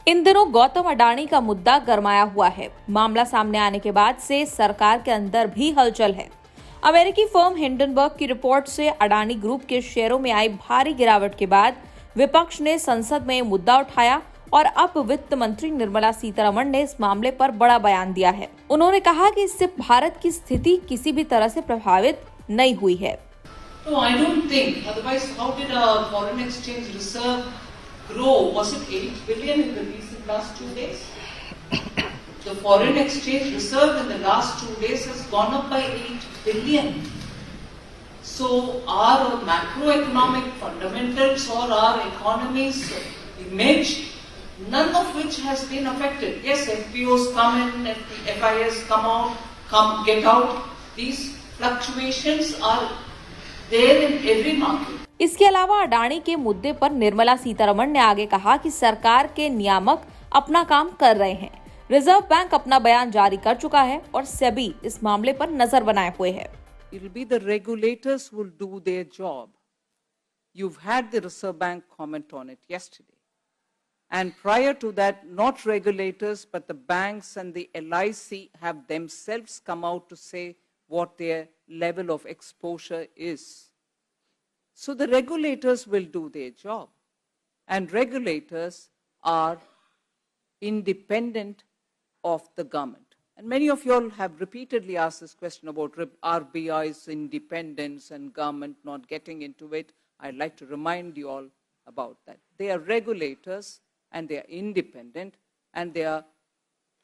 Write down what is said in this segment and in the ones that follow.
इन दिनों गौतम अडानी का मुद्दा गरमाया हुआ है। मामला सामने आने के बाद से सरकार के अंदर भी हलचल है। अमेरिकी फर्म हिंडनबर्ग की रिपोर्ट से अडानी ग्रुप के शेयरों में आई भारी गिरावट के बाद विपक्ष ने संसद में मुद्दा उठाया और अब वित्त मंत्री निर्मला सीतारमण ने इस मामले पर बड़ा बयान दिया है। उन्होंने कहा कि इससे भारत की स्थिति किसी भी तरह से प्रभावित नहीं हुई है। No, I don't think. Otherwise, how did a foreign exchange reserve grow? Was it 8 billion in the recent last 2 days? The foreign exchange reserve in the last 2 days has gone up by 8 billion. So our macroeconomic fundamentals or our economy's image, none of which has been affected. Yes, FPOs come in, FIS come out, get out. These fluctuations are there in every market. इसके अलावा अडानी के मुद्दे पर निर्मला सीतारमण ने आगे कहा कि सरकार के नियामक अपना काम कर रहे हैं। रिजर्व बैंक अपना बयान जारी कर चुका है और सेबी इस मामले पर नजर बनाए हुए है। It will be the regulators will do their job. You've had the Reserve Bank comment on it yesterday. And prior to that, not regulators, but the banks and the LIC have themselves come out to say what their level of exposure is. So the regulators will do their job. And regulators are independent of the government. And many of you all have repeatedly asked this question about RBI's independence and government not getting into it. I'd like to remind you all about that. They are regulators and they are independent and they are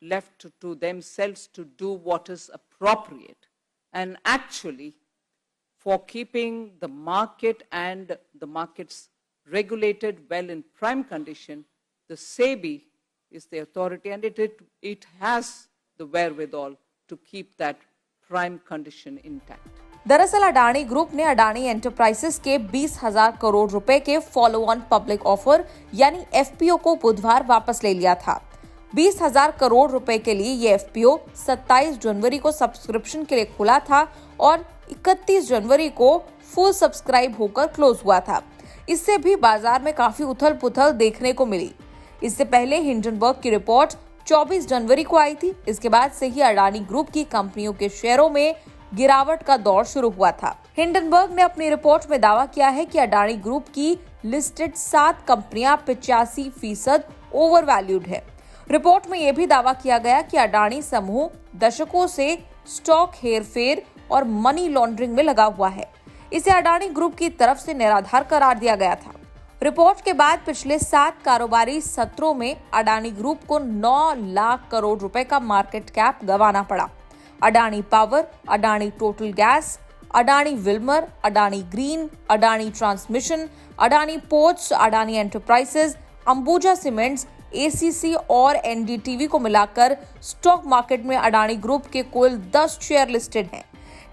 left to themselves to do what is appropriate. And actually, for keeping the market and the markets regulated well in prime condition, the SEBI is the authority and it has the wherewithal to keep that prime condition intact. दरअसल Adani group ने Adani enterprises के 20,000 करोड़ रुपए के follow on public offer यानी FPO को बुधवार वापस ले लिया था। 20,000 करोड़ रुपए के लिए ये एफपीओ 27 जनवरी को सब्सक्रिप्शन के लिए खुला था और 31 जनवरी को फुल सब्सक्राइब होकर क्लोज हुआ था। इससे भी बाजार में काफी उथल पुथल देखने को मिली। इससे पहले हिंडनबर्ग की रिपोर्ट 24 जनवरी को आई थी। इसके बाद से ही अडानी ग्रुप की कंपनियों के शेयरों में गिरावट का दौर शुरू हुआ था। हिंडनबर्ग ने अपनी रिपोर्ट में दावा किया है कि अडानी ग्रुप की लिस्टेड 7 कंपनियां 85% ओवर वैल्यूड है। रिपोर्ट में यह भी दावा किया गया कि अडानी समूह दशकों से स्टॉक हेरफेर और मनी लॉन्ड्रिंग में लगा हुआ है। इसे अडानी ग्रुप की तरफ से निराधार करार दिया गया था। रिपोर्ट के बाद पिछले 7 कारोबारी सत्रों में अडानी ग्रुप को 9 लाख करोड़ रुपए का मार्केट कैप गंवाना पड़ा। Adani power, Adani total gas, Adani Wilmer, Adani green, Adani transmission, Adani ports, Adani enterprises, Ambuja cements, ACC और एनडीटीवी को मिलाकर स्टॉक मार्केट में अडानी ग्रुप के कुल 10 शेयर लिस्टेड हैं।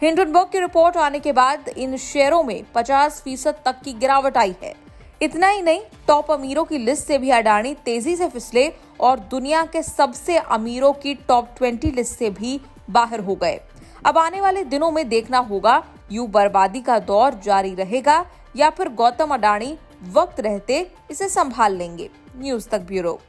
हिंडनबर्ग की रिपोर्ट आने के बाद इन शेयरों में 50% तक की गिरावट आई है। इतना ही नहीं, टॉप अमीरों की लिस्ट से भी अडानी तेजी से फिसले और दुनिया के सबसे अमीरों की टॉप 20 लिस्ट से भी बाहर हो गए। अब आने वाले दिनों में देखना होगा यूं बर्बादी का दौर जारी रहेगा या फिर गौतम अडानी वक्त रहते इसे संभाल लेंगे। न्यूज़ तक ब्यूरो।